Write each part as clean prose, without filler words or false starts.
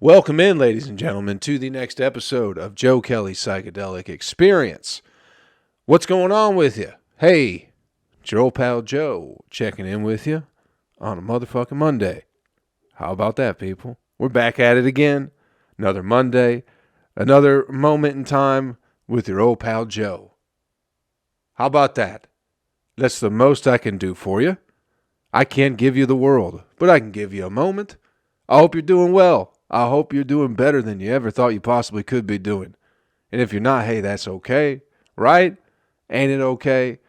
Welcome in, ladies and gentlemen, to the next episode of Joe Kelley's Psychedelic Experience. What's going on with you? Hey, it's your old pal Joe checking in with you on a motherfucking Monday. How about that, people? We're back at it again. Another Monday, another moment in time with your old pal Joe. How about that? That's the most I can do for you. I can't give you the world, but I can give you a moment. I hope you're doing well. I hope you're doing better than you ever thought you possibly could be doing. And if you're not, hey, that's okay, right? Ain't it okay?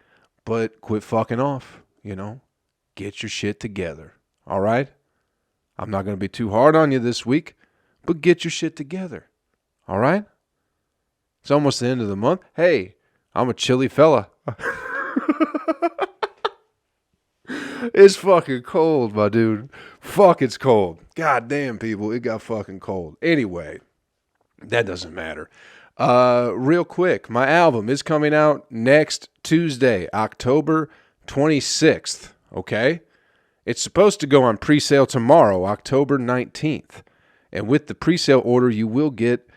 But quit fucking off, Get your shit together, all right? I'm not going to be too hard on you this week, but get your shit together, all right? It's almost the end of the month. Hey, I'm a chilly fella. It's fucking cold, my dude. Fuck, it's cold. God damn, people, it got fucking cold. Anyway, that doesn't matter. Real quick, my album is coming out next Tuesday, October 26th, okay? It's supposed to go on pre-sale tomorrow, October 19th. And with the pre-sale order, you will get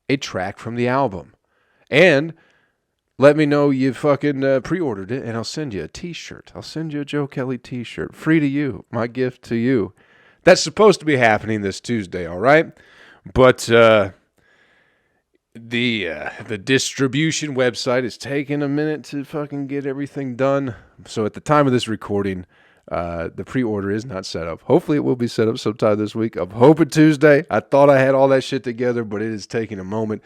a track from the album. And let me know you fucking pre-ordered it, and I'll send you a t-shirt. I'll send you a Joe Kelley t-shirt. Free to you. My gift to you. That's supposed to be happening this Tuesday, all right? But the distribution website is taking a minute to fucking get everything done. So at the time of this recording, the pre-order is not set up. Hopefully it will be set up sometime this week. I'm hoping Tuesday. I thought I had all that shit together, but it is taking a moment.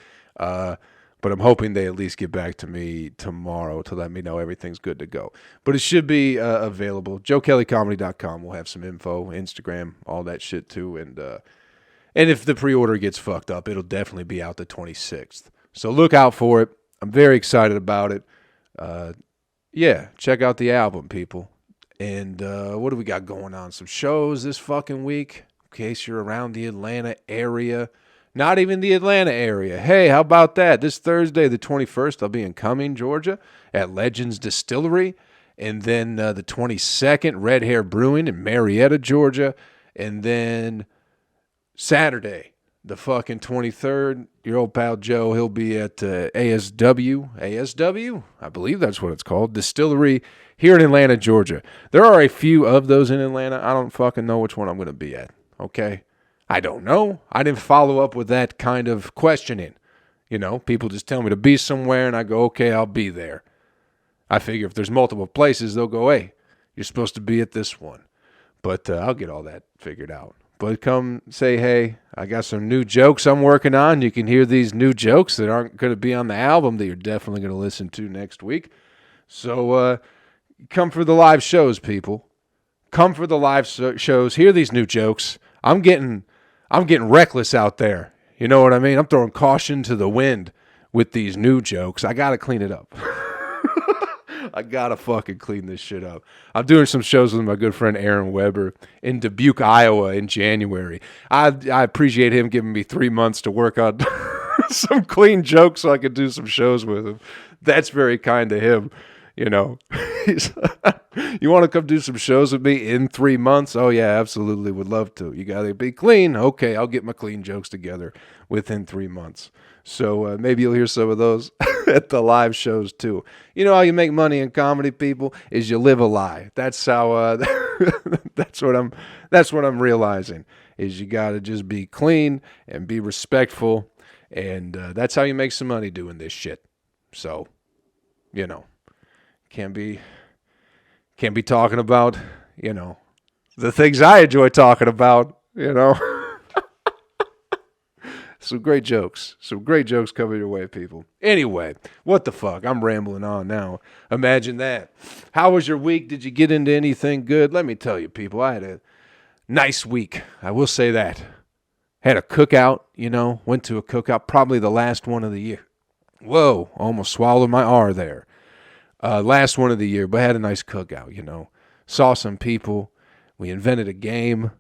But I'm hoping they at least get back to me tomorrow to let me know everything's good to go. But it should be available. JoeKelleyComedy.com will have some info, Instagram, all that shit too. And if the pre-order gets fucked up, it'll definitely be out the 26th. So look out for it. I'm very excited about it. Check out the album, people. And what do we got going on? Some shows this fucking week, in case you're around the Atlanta area. Not even the Atlanta area. Hey, how about that? This Thursday, the 21st, I'll be in Cumming, Georgia, at Legends Distillery. And then the 22nd, Red Hair Brewing in Marietta, Georgia. And then Saturday, the fucking 23rd, your old pal Joe, he'll be at ASW, I believe that's what it's called, Distillery here in Atlanta, Georgia. There are a few of those in Atlanta. I don't fucking know which one I'm going to be at, okay? I don't know. I didn't follow up with that kind of questioning. People just tell me to be somewhere, and I go, okay, I'll be there. I figure if there's multiple places, they'll go, hey, you're supposed to be at this one. But I'll get all that figured out. But come say, hey, I got some new jokes I'm working on. You can hear these new jokes that aren't going to be on the album that you're definitely going to listen to next week. So come for the live shows, people. Come for the live shows. Hear these new jokes. I'm getting reckless out there. You know what I mean? I'm throwing caution to the wind with these new jokes. I got to clean it up. I got to fucking clean this shit up. I'm doing some shows with my good friend Aaron Weber in Dubuque, Iowa in January. I appreciate him giving me 3 months to work on some clean jokes so I could do some shows with him. That's very kind to him. You want to come do some shows with me in 3 months? Oh, yeah, absolutely. Would love to. You got to be clean. Okay, I'll get my clean jokes together within 3 months. So maybe you'll hear some of those at the live shows, too. You know how you make money in comedy, people, is you live a lie. That's how, that's what I'm realizing, is you got to just be clean and be respectful. And that's how you make some money doing this shit. So, Can't be talking about, the things I enjoy talking about, Some great jokes coming your way, people. Anyway, what the fuck? I'm rambling on now. Imagine that. How was your week? Did you get into anything good? Let me tell you, people, I had a nice week. I will say that. Had a cookout, went to a cookout, probably the last one of the year. Whoa, almost swallowed my R there. Last one of the year, but had a nice cookout, Saw some people. We invented a game.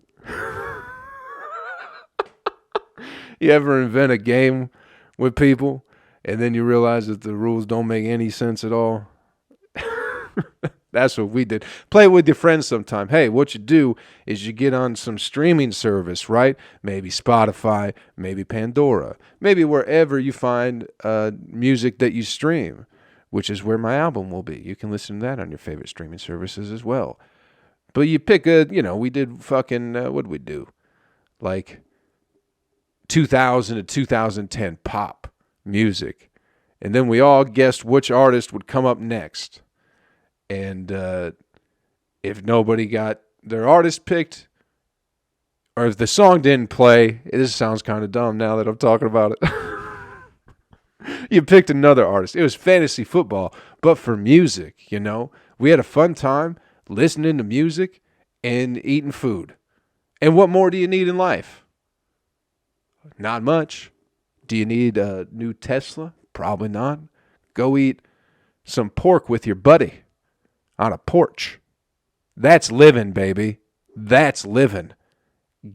You ever invent a game with people and then you realize that the rules don't make any sense at all? That's what we did. Play it with your friends sometime. Hey, what you do is you get on some streaming service, right? Maybe Spotify, maybe Pandora, maybe wherever you find music that you stream, which is where my album will be. You can listen to that on your favorite streaming services as well. But you pick we did fucking, what did we do? Like 2000 to 2010 pop music. And then we all guessed which artist would come up next. And if nobody got their artist picked, or if the song didn't play, this sounds kind of dumb now that I'm talking about it. You picked another artist. It was fantasy football, but for music, We had a fun time listening to music and eating food. And what more do you need in life? Not much. Do you need a new Tesla? Probably not. Go eat some pork with your buddy on a porch. That's living, baby. That's living.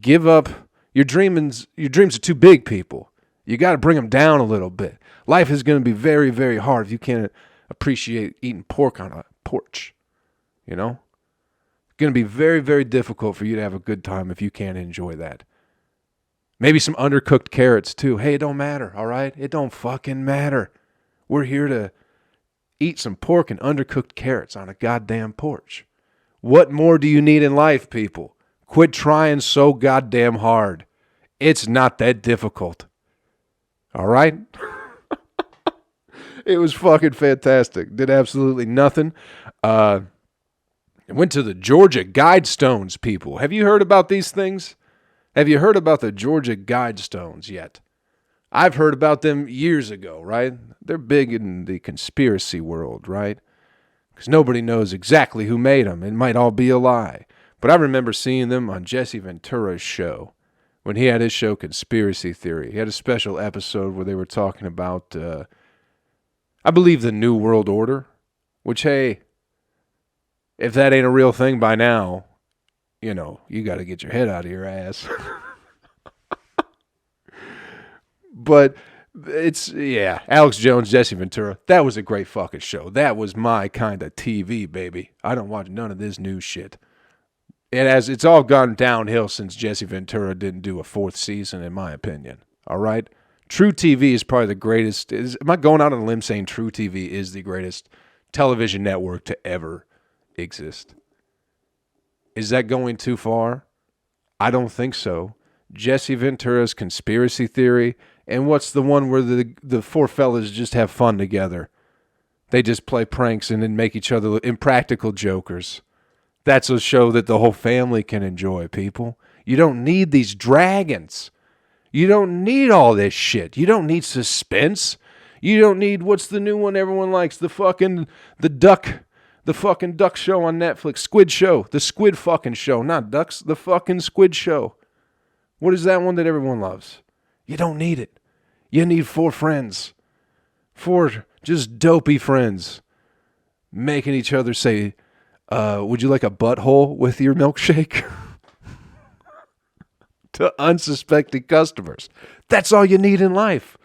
Give up. Your dreams are too big, people. You got to bring them down a little bit. Life is going to be very, very hard if you can't appreciate eating pork on a porch. It's going to be very, very difficult for you to have a good time if you can't enjoy that. Maybe some undercooked carrots too. Hey, it don't matter, all right? It don't fucking matter. We're here to eat some pork and undercooked carrots on a goddamn porch. What more do you need in life, people? Quit trying so goddamn hard. It's not that difficult. All right? It was fucking fantastic. Did absolutely nothing. I went to the Georgia Guidestones, people. Have you heard about these things? Have you heard about the Georgia Guidestones yet? I've heard about them years ago, right? They're big in the conspiracy world, right? Because nobody knows exactly who made them. It might all be a lie. But I remember seeing them on Jesse Ventura's show when he had his show Conspiracy Theory. He had a special episode where they were talking about, I believe, the New World Order, which, hey, if that ain't a real thing by now, you got to get your head out of your ass. But Alex Jones, Jesse Ventura, that was a great fucking show. That was my kind of TV, baby. I don't watch none of this new shit. It's all gone downhill since Jesse Ventura didn't do a fourth season, in my opinion. All right? True TV is probably the greatest. Am I going out on a limb saying True TV is the greatest television network to ever exist? Is that going too far? I don't think so. Jesse Ventura's Conspiracy Theory, and what's the one where the four fellas just have fun together? They just play pranks and then make each other look impractical jokers. That's a show that the whole family can enjoy, people. You don't need these dragons. You don't need all this shit. You don't need suspense. You don't need, what's the new one everyone likes? The fucking duck show on Netflix. Squid Show. The Squid fucking show. Not ducks. The fucking Squid Show. What is that one that everyone loves? You don't need it. You need four friends. Four just dopey friends. Making each other say, would you like a butthole with your milkshake? To unsuspecting customers. That's all you need in life.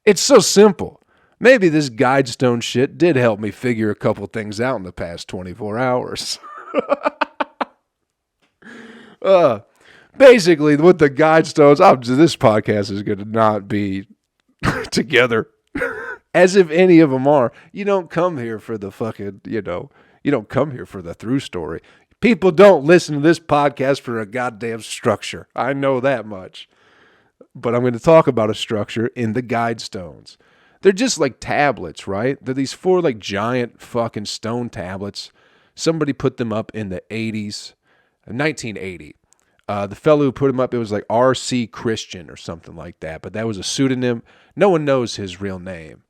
It's so simple. Maybe this Guidestone shit did help me figure a couple things out in the past 24 hours. Basically, with the Guidestones, this podcast is going to not be together. As if any of them are. You don't come here for the fucking, you don't come here for the through story. People don't listen to this podcast for a goddamn structure. I know that much. But I'm going to talk about a structure in the Guidestones. They're just like tablets, right? They're these four like giant fucking stone tablets. Somebody put them up in the 80s, 1980. The fellow who put them up, it was like R.C. Christian or something like that. But that was a pseudonym. No one knows his real name,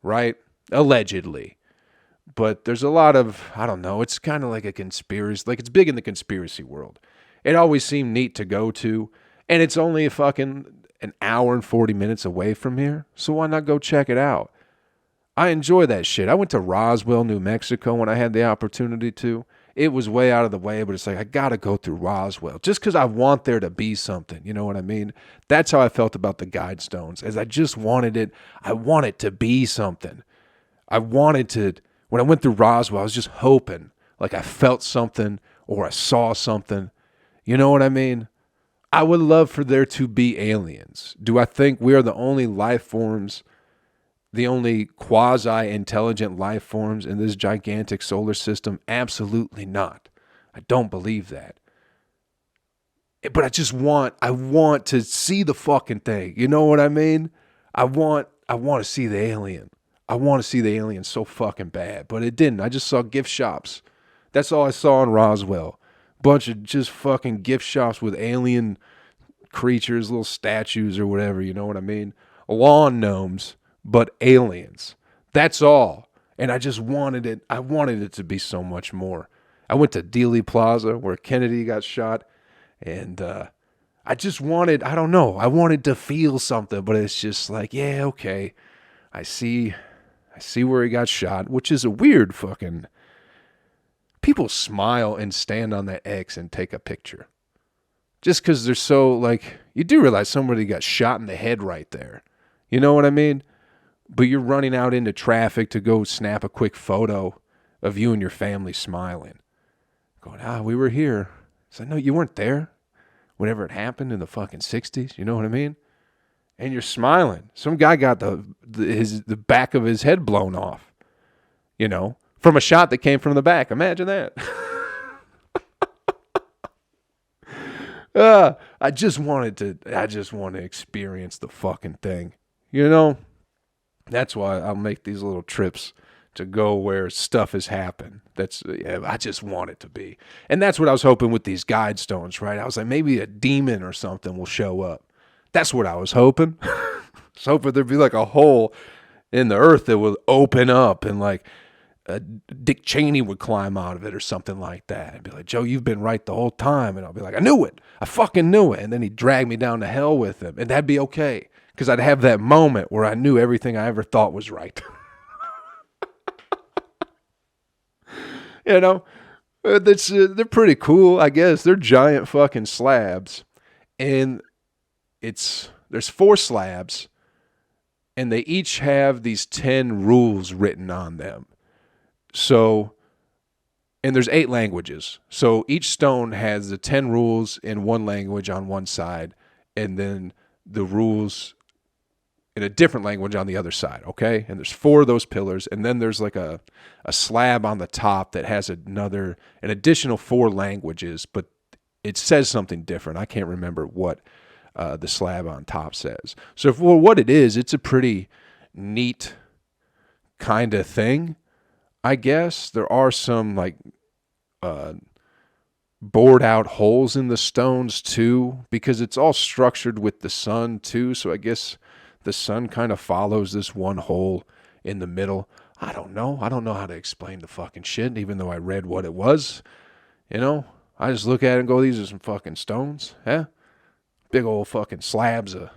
right? Allegedly. But there's a lot of, I don't know, it's kind of like a conspiracy, like it's big in the conspiracy world. It always seemed neat to go to, and it's only an hour and 40 minutes away from here, so why not go check it out? I enjoy that shit. I went to Roswell, New Mexico when I had the opportunity to. It was way out of the way, but it's like, I got to go through Roswell just because I want there to be something, you know what I mean? That's how I felt about the Guidestones, as I just wanted it, I want it to be something. When I went through Roswell, I was just hoping like I felt something or I saw something. You know what I mean? I would love for there to be aliens. Do I think we are the only life forms, the only quasi-intelligent life forms in this gigantic solar system? Absolutely not. I don't believe that. But I want to see the fucking thing. You know what I mean? I want to see the alien. I want to see the alien so fucking bad, but it didn't. I just saw gift shops. That's all I saw in Roswell. Bunch of just fucking gift shops with alien creatures, little statues or whatever, you know what I mean? Lawn gnomes, but aliens. That's all. And I just wanted it. I wanted it to be so much more. I went to Dealey Plaza where Kennedy got shot, and I just wanted, I don't know, I wanted to feel something, but it's just like, yeah, okay. I see where he got shot, which is a weird fucking... People smile and stand on that X and take a picture. Just because they're so, like, you do realize somebody got shot in the head right there. You know what I mean? But you're running out into traffic to go snap a quick photo of you and your family smiling. Going, we were here. So, no, you weren't there whenever it happened in the fucking 60s. You know what I mean? And you're smiling. Some guy got the back of his head blown off. You know? From a shot that came from the back. Imagine that. I just want to experience the fucking thing. You know? That's why I'll make these little trips to go where stuff has happened. I just want it to be. And that's what I was hoping with these Guidestones, right? I was like, maybe a demon or something will show up. That's what I was hoping. I was hoping there'd be like a hole in the earth that would open up and like Dick Cheney would climb out of it or something like that. I'd be like, Joe, you've been right the whole time. And I'll be like, I knew it. I fucking knew it. And then he'd drag me down to hell with him. And that'd be okay. Because I'd have that moment where I knew everything I ever thought was right. You know? They're pretty cool, I guess. They're giant fucking slabs. And there's 4 slabs. And they each have these 10 rules written on them. So, and there's 8 languages. So each stone has the 10 rules in one language on one side, and then the rules in a different language on the other side, okay? And there's 4 of those pillars, and then there's like a slab on the top that has an additional 4 languages, but it says something different. I can't remember what the slab on top says. So for what it is, it's a pretty neat kind of thing. I guess there are some like bored out holes in the stones too, because it's all structured with the sun too. So I guess the sun kind of follows this one hole in the middle. I don't know how to explain the fucking shit, even though I read what it was. You know, I just look at it and go, these are some fucking stones. Yeah. Big old fucking slabs of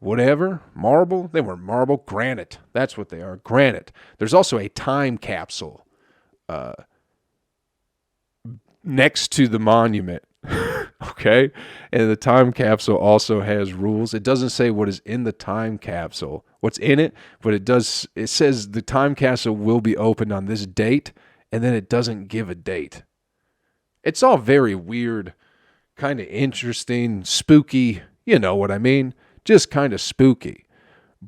whatever, marble. They were marble, granite. That's what they are, granite. There's also a time capsule next to the monument, okay? And the time capsule also has rules. It doesn't say what is in the time capsule, what's in it, but it says the time capsule will be opened on this date, and then it doesn't give a date. It's all very weird, kind of interesting, spooky, you know what I mean? Just kind of spooky.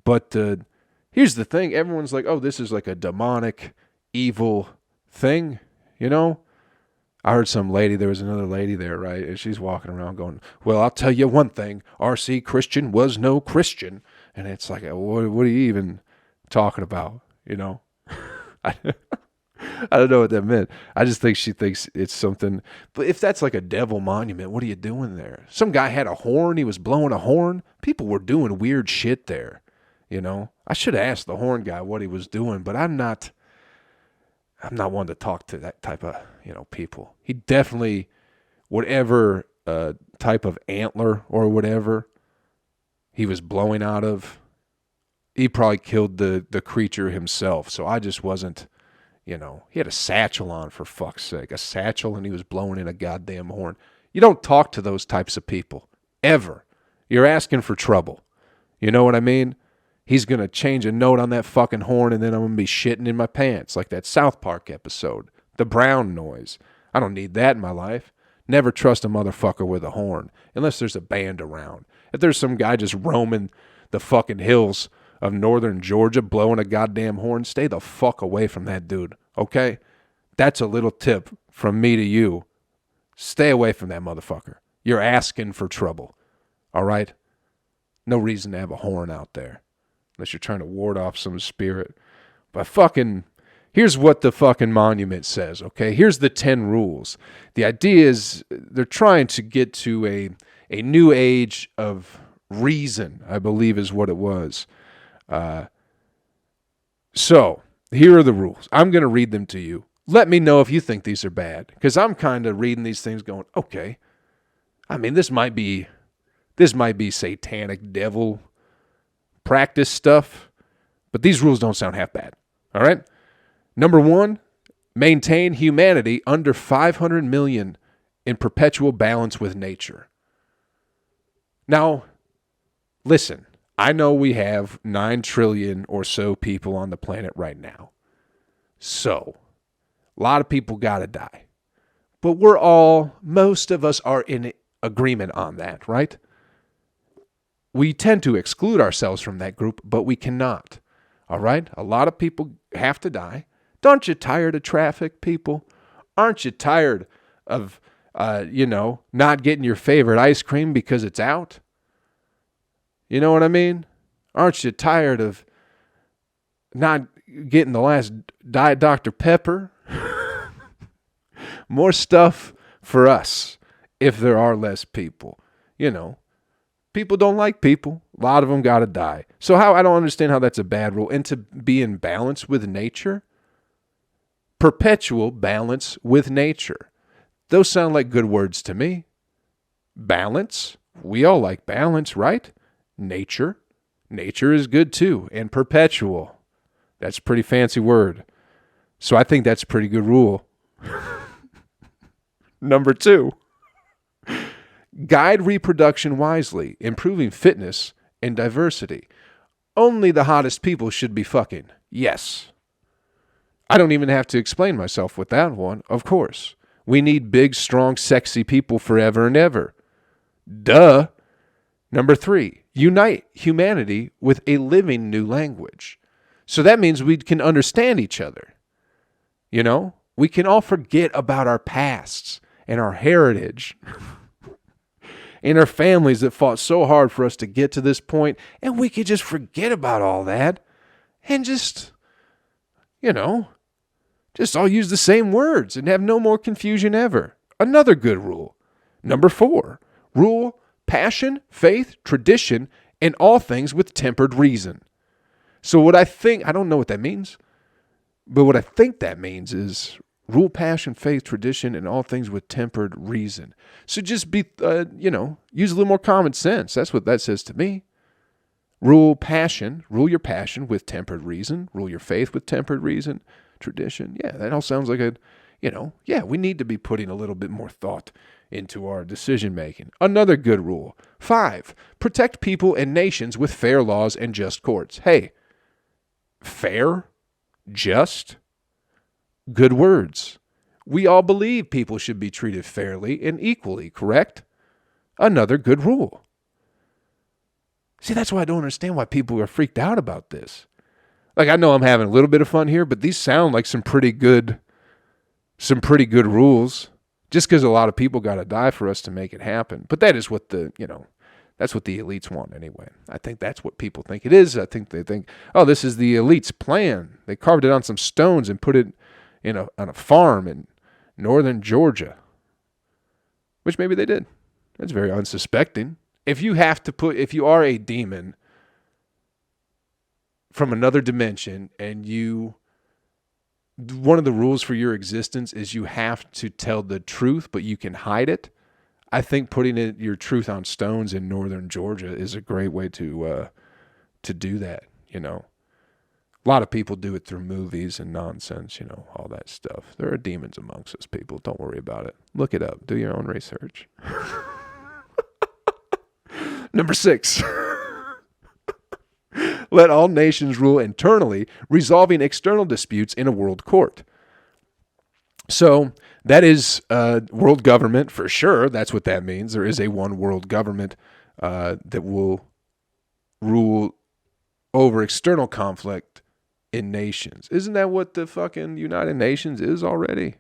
But here's the thing. Everyone's like, oh, this is like a demonic, evil thing, you know? I heard there was another lady there, right? And she's walking around going, well, I'll tell you one thing. R.C. Christian was no Christian. And it's like, what are you even talking about, you know? I don't know what that meant. I just think she thinks it's something. But if that's like a devil monument, what are you doing there? Some guy had a horn. He was blowing a horn. People were doing weird shit there, you know? I should have asked the horn guy what he was doing, but I'm not one to talk to that type of, you know, people. He definitely, whatever type of antler or whatever he was blowing out of, he probably killed the creature himself. So I just wasn't, you know, he had a satchel on, for fuck's sake. A satchel, and he was blowing in a goddamn horn. You don't talk to those types of people, ever. You're asking for trouble. You know what I mean? He's going to change a note on that fucking horn, and then I'm going to be shitting in my pants, like that South Park episode. The brown noise. I don't need that in my life. Never trust a motherfucker with a horn unless there's a band around. If there's some guy just roaming the fucking hills of northern Georgia blowing a goddamn horn, stay the fuck away from that dude, okay? That's a little tip from me to you. Stay away from that motherfucker. You're asking for trouble, all right? No reason to have a horn out there unless you're trying to ward off some spirit. But fucking, here's what the fucking monument says, okay? Here's the 10 rules. The idea is they're trying to get to a new age of reason, I believe is what it was. So, here are the rules. I'm going to read them to you. Let me know if you think these are bad, because I'm kind of reading these things going, okay, I mean, this might be satanic devil practice stuff, but these rules don't sound half bad, all right? Number 1, maintain humanity under 500 million in perpetual balance with nature. Now, listen, I know we have 9 trillion or so people on the planet right now. So, a lot of people got to die. But most of us are in agreement on that, right? We tend to exclude ourselves from that group, but we cannot. All right? A lot of people have to die. Aren't you tired of traffic, people? Aren't you tired of, not getting your favorite ice cream because it's out? You know what I mean? Aren't you tired of not getting the last Diet Dr. Pepper? More stuff for us if there are less people. People don't like people. A lot of them got to die. So I don't understand how that's a bad rule. And to be in balance with nature, perpetual balance with nature. Those sound like good words to me. Balance. We all like balance, right? Nature. Nature is good too. And perpetual. That's a pretty fancy word. So I think that's a pretty good rule. Number 2. Guide reproduction wisely, improving fitness and diversity. Only the hottest people should be fucking. Yes. I don't even have to explain myself with that one, of course. We need big, strong, sexy people forever and ever. Duh. Number 3, unite humanity with a living new language. So that means we can understand each other. We can all forget about our pasts and our heritage and our families that fought so hard for us to get to this point, and we could just forget about all that and just all use the same words and have no more confusion ever. Another good rule. Number 4, rule passion, faith, tradition, and all things with tempered reason. So I don't know what that means, but what I think that means is rule passion, faith, tradition, and all things with tempered reason. So just be, use a little more common sense. That's what that says to me. Rule your passion with tempered reason. Rule your faith with tempered reason. Tradition. Yeah, that all sounds like we need to be putting a little bit more thought into our decision making. Another good rule. 5, protect people and nations with fair laws and just courts. Hey, fair? Just? Good words. We all believe people should be treated fairly and equally, correct? Another good rule. See, that's why I don't understand why people are freaked out about this. Like, I know I'm having a little bit of fun here, but these sound like some pretty good rules. Just because a lot of people got to die for us to make it happen. But that is what that's what the elites want anyway. I think that's what people think it is. I think they think, oh, this is the elites' plan. They carved it on some stones and put it on a farm in northern Georgia. Which maybe they did. That's very unsuspecting. If you are a demon from another dimension and one of the rules for your existence is you have to tell the truth, but you can hide it. I think putting your truth on stones in northern Georgia is a great way to do that. A lot of people do it through movies and nonsense, all that stuff. There are demons amongst us, people. Don't worry about it. Look it up. Do your own research. Number 6. Let all nations rule internally, resolving external disputes in a world court. So that is world government for sure. That's what that means. There is a one world government that will rule over external conflict in nations. Isn't that what the fucking United Nations is already?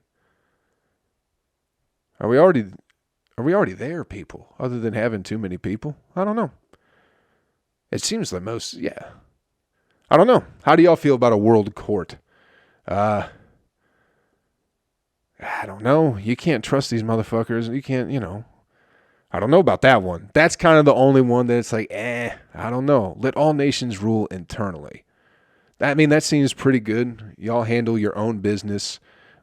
Are we already there, people? Other than having too many people? I don't know. It seems like most, yeah. I don't know. How do y'all feel about a world court? I don't know. You can't trust these motherfuckers. You can't, I don't know about that one. That's kind of the only one that it's like, I don't know. Let all nations rule internally. I mean, that seems pretty good. Y'all handle your own business.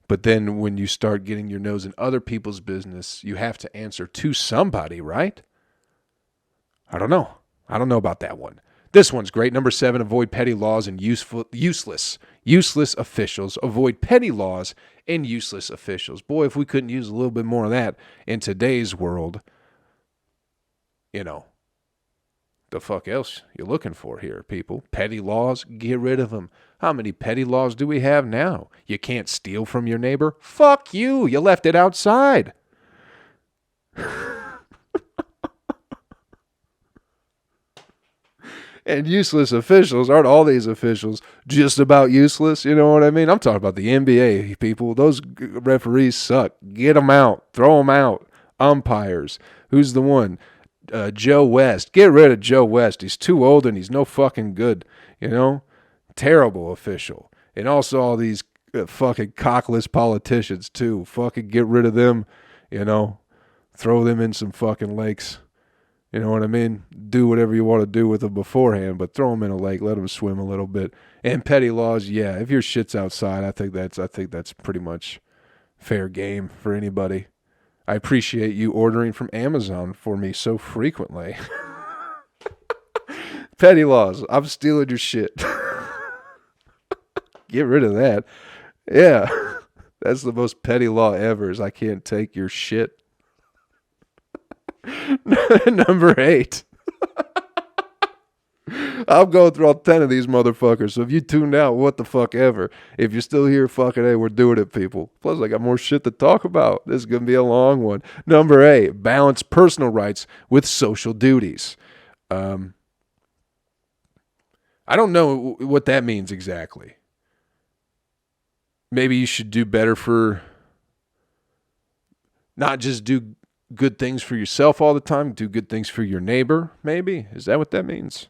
But then when you start getting your nose in other people's business, you have to answer to somebody, right? I don't know. I don't know about that one. This one's great. Number 7, avoid petty laws and useless officials. Avoid petty laws and useless officials. Boy, if we couldn't use a little bit more of that in today's world, the fuck else you looking for here, people? Petty laws, get rid of them. How many petty laws do we have now? You can't steal from your neighbor? Fuck you. You left it outside. And useless officials, aren't all these officials just about useless? You know what I mean? I'm talking about the NBA, people. Those referees suck. Get them out. Throw them out. Umpires. Who's the one? Joe West. Get rid of Joe West. He's too old and he's no fucking good. Terrible official. And also all these fucking cockless politicians too. Fucking get rid of them. Throw them in some fucking lakes. You know what I mean? Do whatever you want to do with them beforehand, but throw them in a lake, let them swim a little bit. And petty laws, yeah. If your shit's outside, I think that's pretty much fair game for anybody. I appreciate you ordering from Amazon for me so frequently. Petty laws. I'm stealing your shit. Get rid of that. Yeah. That's the most petty law ever is I can't take your shit. Number 8. I'm going through all 10 of these motherfuckers. So if you tuned out, what the fuck ever. If you're still here, fucking hey, we're doing it, people. Plus, I got more shit to talk about. This is going to be a long one. Number 8, balance personal rights with social duties. I don't know what that means exactly. Maybe you should do better for not just do good things for yourself all the time, do good things for your neighbor, maybe? Is that what that means?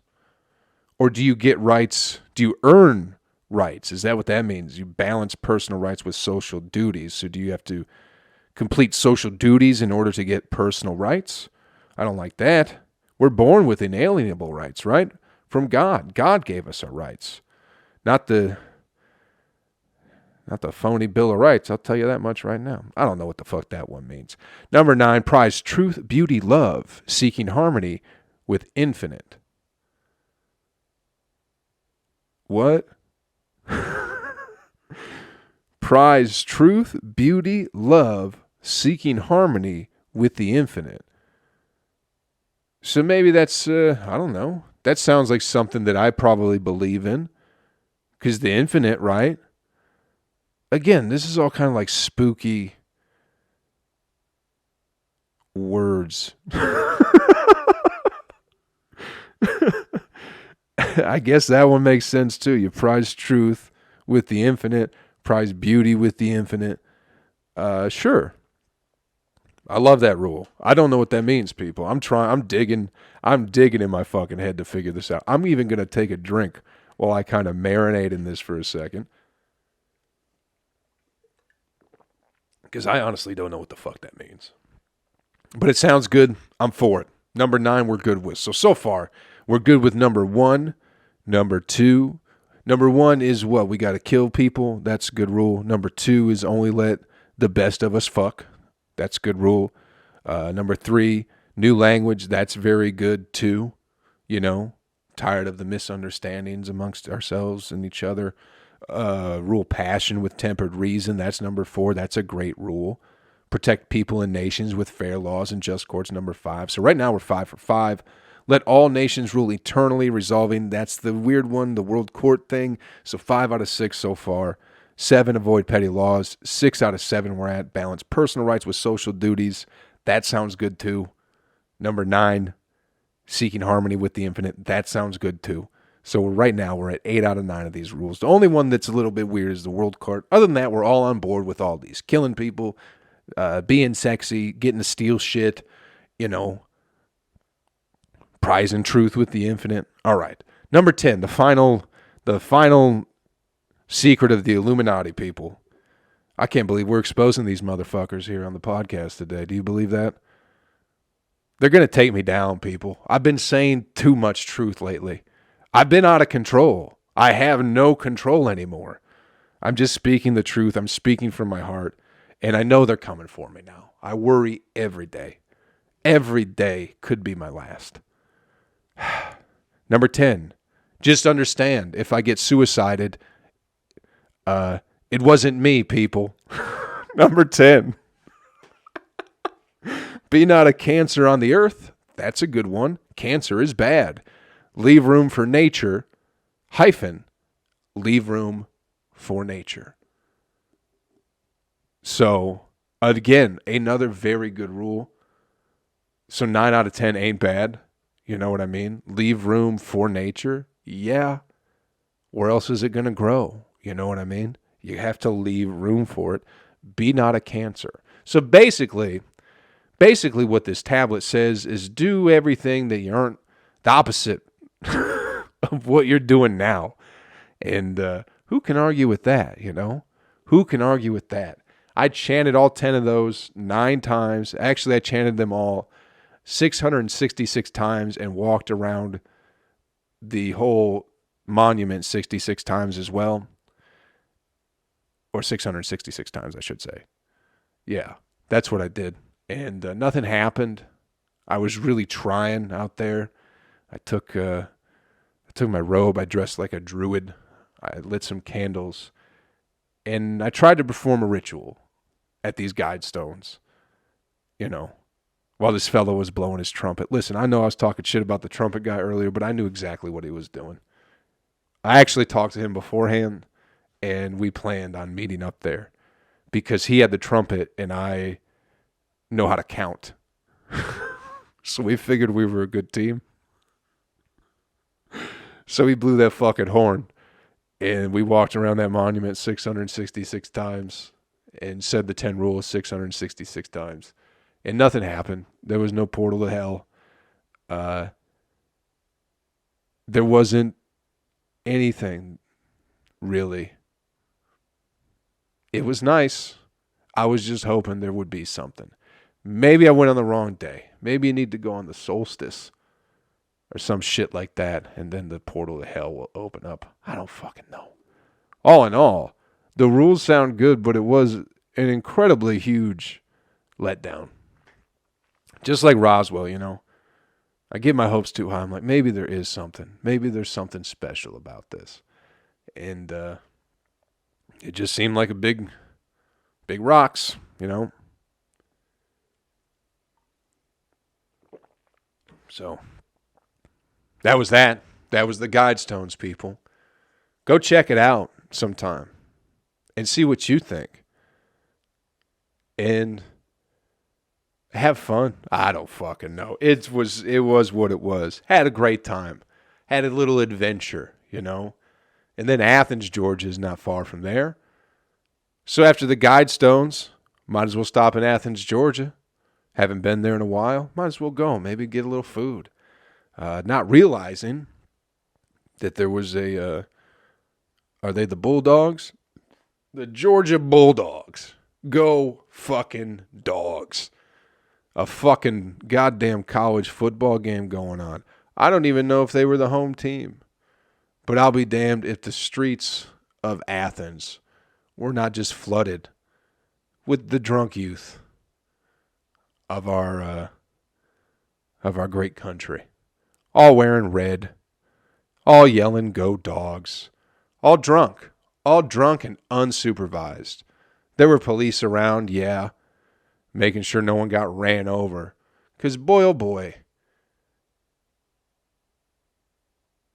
Or do you get rights? Do you earn rights? Is that what that means? You balance personal rights with social duties. So do you have to complete social duties in order to get personal rights? I don't like that. We're born with inalienable rights, right? From God. God gave us our rights. Not the phony Bill of Rights, I'll tell you that much right now. I don't know what the fuck that one means. Number 9, prize truth, beauty, love, seeking harmony with infinite. What? Prize truth, beauty, love, seeking harmony with the infinite. So maybe that's, I don't know. That sounds like something that I probably believe in. Because the infinite, right? Again, this is all kind of like spooky words. I guess that one makes sense too. You prize truth with the infinite, prize beauty with the infinite. Sure. I love that rule. I don't know what that means, people. I'm digging in my fucking head to figure this out. I'm even going to take a drink while I kind of marinate in this for a second. Because I honestly don't know what the fuck that means. But it sounds good. I'm for it. Number 9, we're good with. So far, we're good with number 1, number 2. Number 1 is what? We got to kill people. That's a good rule. Number 2 is only let the best of us fuck. That's a good rule. Number 3, new language. That's very good too. Tired of the misunderstandings amongst ourselves and each other. Rule passion with tempered reason. That's number 4. That's a great rule. Protect people and nations with fair laws and just courts. Number 5. So right now we're 5 for 5. Let all nations rule eternally, resolving. That's the weird one, the world court thing. So 5 out of 6 so far. 7, avoid petty laws. 6 out of 7 we're at balance personal rights with social duties. That sounds good too. Number 9, seeking harmony with the infinite. That sounds good too. So right now we're at 8 out of 9 of these rules. The only one that's a little bit weird is the world card. Other than that, we're all on board with all these. Killing people, being sexy, getting to steal shit, prizing truth with the infinite. All right. Number 10, the final secret of the Illuminati, people. I can't believe we're exposing these motherfuckers here on the podcast today. Do you believe that? They're going to take me down, people. I've been saying too much truth lately. I've been out of control. I have no control anymore. I'm just speaking the truth. I'm speaking from my heart. And I know they're coming for me now. I worry every day. Every day could be my last. Number 10, just understand if I get suicided, it wasn't me, people. Number 10, be not a cancer on the earth. That's a good one. Cancer is bad. Leave room for nature, leave room for nature. So, again, another very good rule. So 9 out of 10 ain't bad. You know what I mean? Leave room for nature. Yeah. Where else is it going to grow? You know what I mean? You have to leave room for it. Be not a cancer. So basically what this tablet says is do everything that you aren't, the opposite of what you're doing now. And who can argue with that, Who can argue with that? I chanted all 10 of those 9 times. Actually, I chanted them all 666 times and walked around the whole monument 66 times as well. Or 666 times, I should say. Yeah, that's what I did. And nothing happened. I was really trying out there. I took my robe. I dressed like a druid. I lit some candles. And I tried to perform a ritual at these Guidestones, while this fellow was blowing his trumpet. Listen, I know I was talking shit about the trumpet guy earlier, but I knew exactly what he was doing. I actually talked to him beforehand, and we planned on meeting up there because he had the trumpet and I know how to count. So we figured we were a good team. So he blew that fucking horn, and we walked around that monument 666 times and said the 10 rules 666 times. And nothing happened. There was no portal to hell. There wasn't anything, really. It was nice. I was just hoping there would be something. Maybe I went on the wrong day. Maybe you need to go on the solstice or some shit like that, and then the portal to hell will open up. I don't fucking know. All in all, the rules sound good, but it was an incredibly huge letdown. Just like Roswell, I get my hopes too high. I'm like, maybe there is something. Maybe there's something special about this. And it just seemed like a big rocks, So that was that. That was the Guidestones, people. Go check it out sometime and see what you think. And have fun. I don't fucking know. It was what it was. Had a great time. Had a little adventure, And then Athens, Georgia is not far from there. So after the Guidestones, might as well stop in Athens, Georgia. Haven't been there in a while. Might as well go. Maybe get a little food. Not realizing that there was are they the Bulldogs? The Georgia Bulldogs. Go fucking dogs. A fucking goddamn college football game going on. I don't even know if they were the home team. But I'll be damned if the streets of Athens were not just flooded with the drunk youth of our great country. All wearing red. All yelling, "Go Dogs." All drunk and unsupervised. There were police around, yeah, making sure no one got ran over. Because boy, oh boy,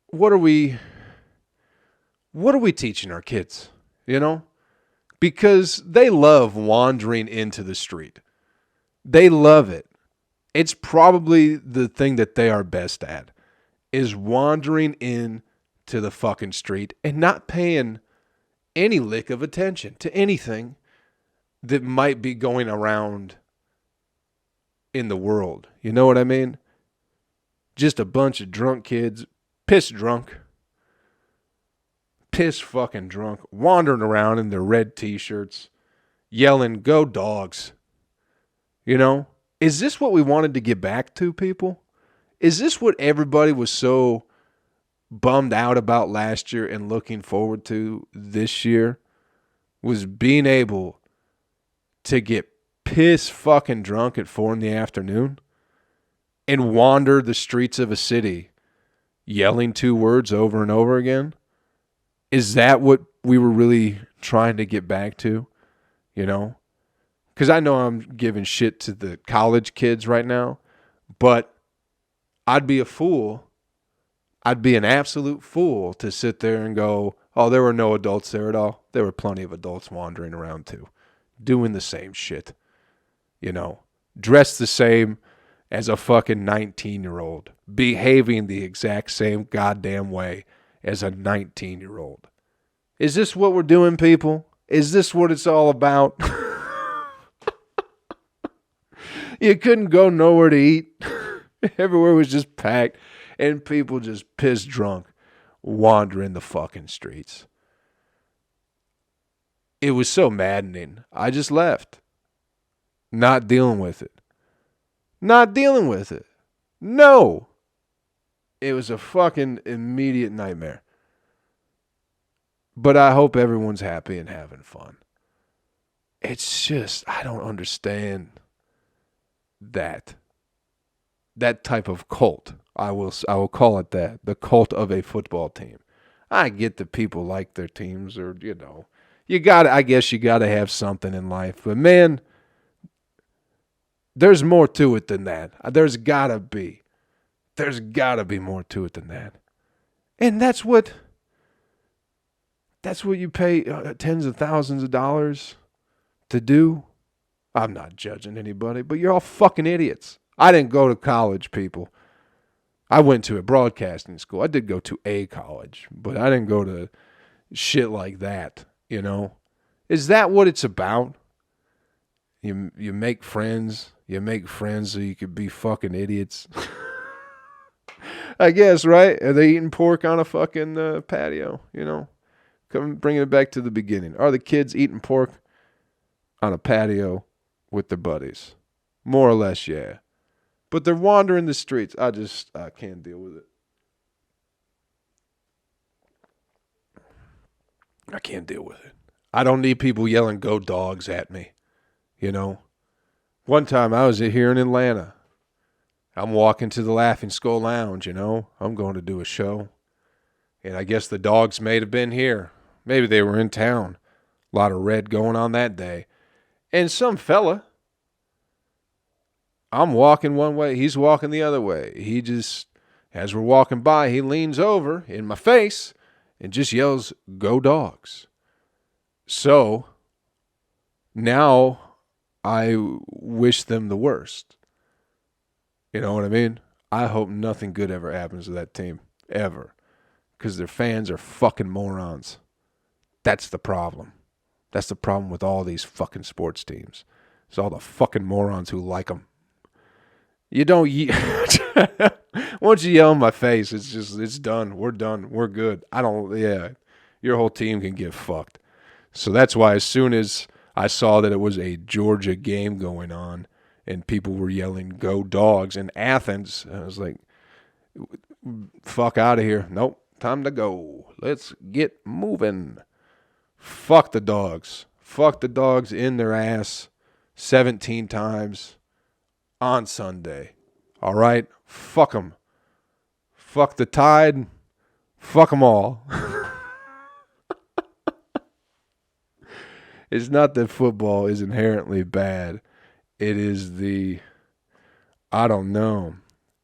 what are we teaching our kids? because they love wandering into the street. They love it. It's probably the thing that they are best at, is wandering in to the fucking street and not paying any lick of attention to anything that might be going around in the world. You know what I mean? Just a bunch of drunk kids, piss fucking drunk, wandering around in their red t-shirts, yelling, "Go Dogs." You know? Is this what we wanted to get back to, people? Is this what everybody was so bummed out about last year and looking forward to this year? Was being able to get piss fucking drunk at 4 p.m. and wander the streets of a city yelling 2 words over and over again? Is that what we were really trying to get back to? You know? Because I know I'm giving shit to the college kids right now, but I'd be a fool. I'd be an absolute fool to sit there and go, oh, there were no adults there at all. There were plenty of adults wandering around too, doing the same shit. You know, dressed the same as a fucking 19-year-old, behaving the exact same goddamn way as a 19-year-old. Is this what we're doing, people? Is this what it's all about? You couldn't go nowhere to eat. Everywhere was just packed and people just piss drunk wandering the fucking streets. It was so maddening. I just left. Not dealing with it. Not dealing with it. No. It was a fucking immediate nightmare. But I hope everyone's happy and having fun. It's just, I don't understand that type of cult. I will call it that. The cult of a football team. I get that people like their teams, or, you know, I guess you gotta have something in life. But man, there's more to it than that. There's gotta be more to it than that. And that's what you pay tens of thousands of dollars to do. I'm not judging anybody, but you're all fucking idiots. I didn't go to college, people. I went to a broadcasting school. I did go to a college, but I didn't go to shit like that, you know? Is that what it's about? You make friends. You make friends so you could be fucking idiots. I guess, right? Are they eating pork on a fucking patio, you know? Come bringing it back to the beginning. Are the kids eating pork on a patio with their buddies? More or less, yeah. But they're wandering the streets. I can't deal with it. I can't deal with it. I don't need people yelling "Go Dogs" at me, you know? One time I was here in Atlanta. I'm walking to the Laughing Skull Lounge, you know? I'm going to do a show. And I guess the Dogs may have been here. Maybe they were in town. A lot of red going on that day. And some fella, I'm walking one way, he's walking the other way. He just, as we're walking by, he leans over in my face and just yells, "Go Dogs." So now I wish them the worst. You know what I mean? I hope nothing good ever happens to that team, ever. Because their fans are fucking morons. That's the problem. That's the problem with all these fucking sports teams. It's all the fucking morons who like them. You don't... Once you yell in my face, it's done. We're done. We're good. Your whole team can get fucked. So that's why as soon as I saw that it was a Georgia game going on and people were yelling "Go Dogs" in Athens, I was like, fuck out of here. Nope. Time to go. Let's get moving. Fuck the Dogs. Fuck the Dogs in their ass 17 times on Sunday. All right? Fuck them. Fuck the Tide. Fuck them all. It's not that football is inherently bad. It is I don't know.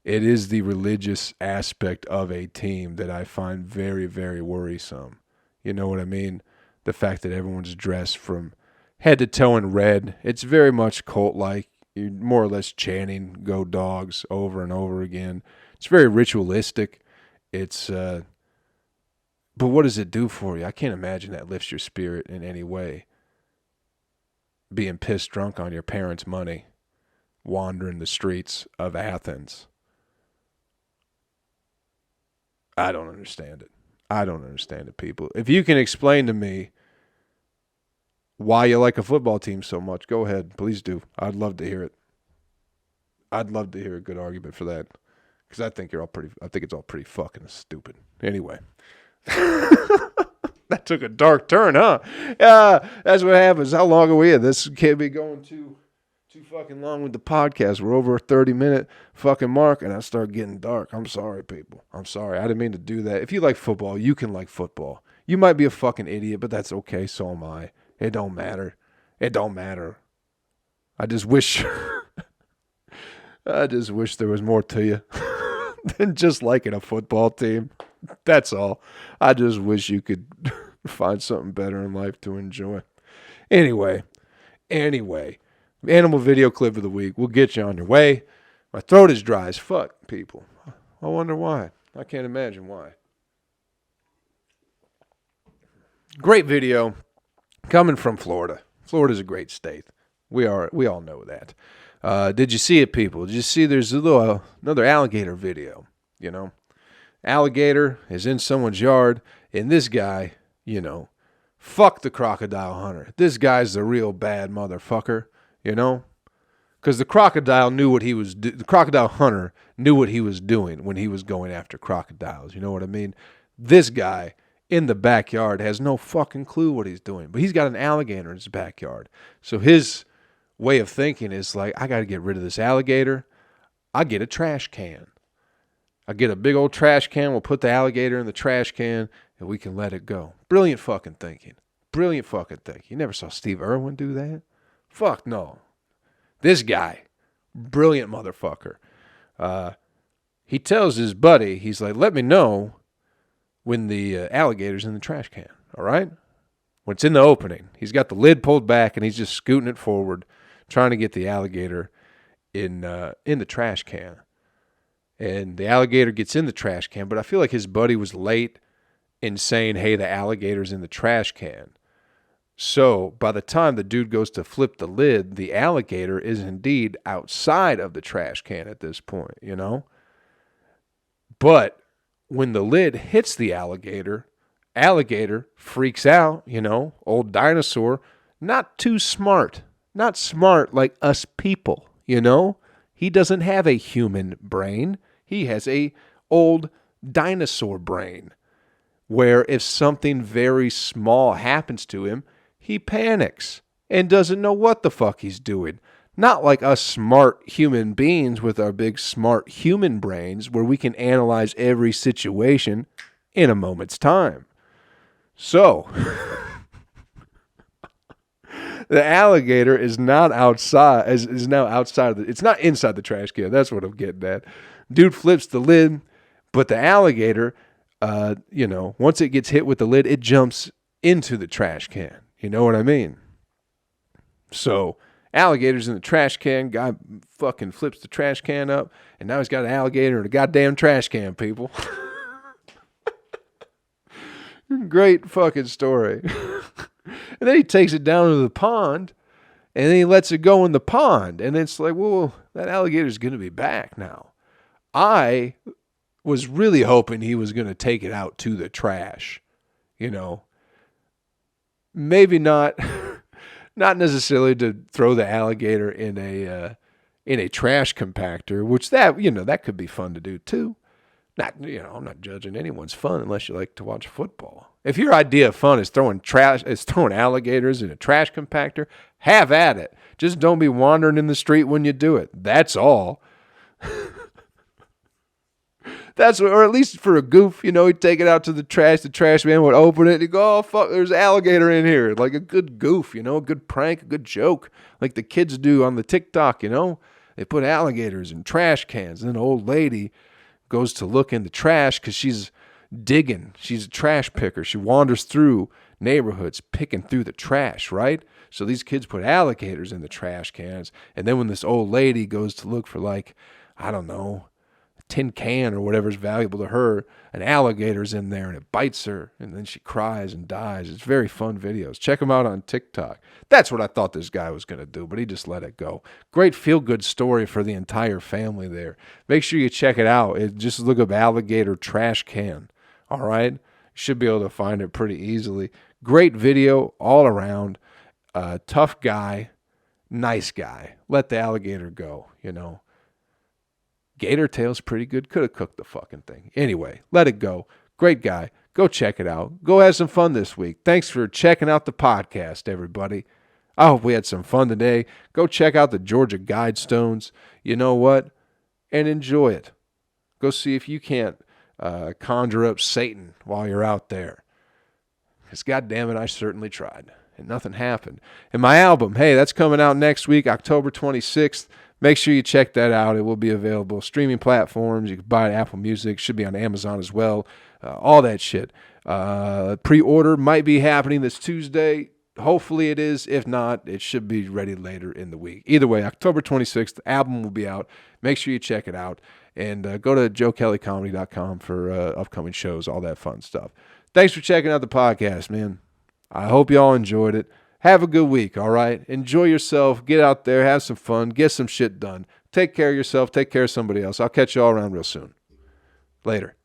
It is the religious aspect of a team that I find very, very worrisome. You know what I mean? The fact that everyone's dressed from head to toe in red. It's very much cult-like. You're more or less chanting "Go Dogs" over and over again. It's very ritualistic. It's, but what does it do for you? I can't imagine that lifts your spirit in any way. Being pissed drunk on your parents' money, wandering the streets of Athens. I don't understand it. I don't understand it, people. If you can explain to me why you like a football team so much, go ahead. Please do. I'd love to hear it. I'd love to hear a good argument for that. Because I think it's all pretty fucking stupid. Anyway. That took a dark turn, huh? That's what happens. How long are we in? This can't be going too fucking long with the podcast. We're over a 30-minute fucking mark, and I start getting dark. I'm sorry, people. I'm sorry. I didn't mean to do that. If you like football, you can like football. You might be a fucking idiot, but that's okay. So am I. It don't matter. It don't matter. I just wish there was more to you than just liking a football team. That's all. I just wish you could find something better in life to enjoy. Anyway, animal video clip of the week. We'll get you on your way. My throat is dry as fuck, people. I wonder why. I can't imagine why. Great video coming from Florida. Florida's a great state. We all know that. Did you see it, people? Did you see there's another alligator video, you know? Alligator is in someone's yard, and this guy, you know, fuck the crocodile hunter. This guy's the real bad motherfucker, you know? Because the crocodile the crocodile hunter knew what he was doing when he was going after crocodiles, you know what I mean? This guy in the backyard has no fucking clue what he's doing, but he's got an alligator in his backyard. So his way of thinking is like, I got to get rid of this alligator. I get a trash can. I get a big old trash can. We'll put the alligator in the trash can and we can let it go. Brilliant fucking thinking. Brilliant fucking thinking. You never saw Steve Irwin do that? Fuck no. This guy, brilliant motherfucker. He tells his buddy, he's like, let me know when the alligator's in the trash can, all right? When it's in the opening. He's got the lid pulled back and he's just scooting it forward, trying to get the alligator in the trash can. And the alligator gets in the trash can, but I feel like his buddy was late in saying, hey, the alligator's in the trash can. So by the time the dude goes to flip the lid, the alligator is indeed outside of the trash can at this point, you know? But when the lid hits the alligator freaks out, you know, old dinosaur, not too smart, not smart like us people, you know? He doesn't have a human brain. He has a old dinosaur brain where if something very small happens to him, he panics and doesn't know what the fuck he's doing. Not like us smart human beings with our big smart human brains where we can analyze every situation in a moment's time. So, the alligator is not outside, is now outside it's not inside the trash can. That's what I'm getting at. Dude flips the lid, but the alligator, you know, once it gets hit with the lid, it jumps into the trash can. You know what I mean? So, alligator's in the trash can. Guy fucking flips the trash can up, and now he's got an alligator in a goddamn trash can, people. Great fucking story. And then he takes it down to the pond, and then he lets it go in the pond. And it's like, well, that alligator's going to be back now. I was really hoping he was going to take it out to the trash, you know. Maybe not necessarily to throw the alligator in a trash compactor, which that could be fun to do too. I'm not judging anyone's fun unless you like to watch football. If your idea of fun is throwing alligators in a trash compactor, have at it. Just don't be wandering in the street when you do it. That's all. Or at least for a goof, you know, he'd take it out to the trash man would open it, and he'd go, oh, fuck, there's an alligator in here. Like a good goof, you know, a good prank, a good joke, like the kids do on the TikTok, you know. They put alligators in trash cans, and an old lady goes to look in the trash because she's, digging. She's a trash picker. She wanders through neighborhoods picking through the trash, right? So these kids put alligators in the trash cans. And then when this old lady goes to look for, like, I don't know, a tin can or whatever's valuable to her, an alligator's in there and it bites her. And then she cries and dies. It's very fun videos. Check them out on TikTok. That's what I thought this guy was going to do, but he just let it go. Great feel-good story for the entire family there. Make sure you check it out. Just look up alligator trash can. All right? You should be able to find it pretty easily. Great video all around. Tough guy, nice guy. Let the alligator go, you know. Gator tail's pretty good. Could have cooked the fucking thing. Anyway, let it go. Great guy. Go check it out. Go have some fun this week. Thanks for checking out the podcast, everybody. I hope we had some fun today. Go check out the Georgia Guidestones. You know what? And enjoy it. Go see if you can't conjure up Satan while you're out there. Because goddamn it, I certainly tried. And nothing happened. And my album, hey, that's coming out next week, October 26th. Make sure you check that out. It will be available streaming platforms. You can buy it at Apple Music. Should be on Amazon as well. All that shit. Pre-order might be happening this Tuesday. Hopefully it is. If not, it should be ready later in the week. Either way, October 26th, the album will be out. Make sure you check it out. And go to joekellycomedy.com for upcoming shows, all that fun stuff. Thanks for checking out the podcast, man. I hope y'all enjoyed it. Have a good week, all right? Enjoy yourself. Get out there. Have some fun. Get some shit done. Take care of yourself. Take care of somebody else. I'll catch y'all around real soon. Later.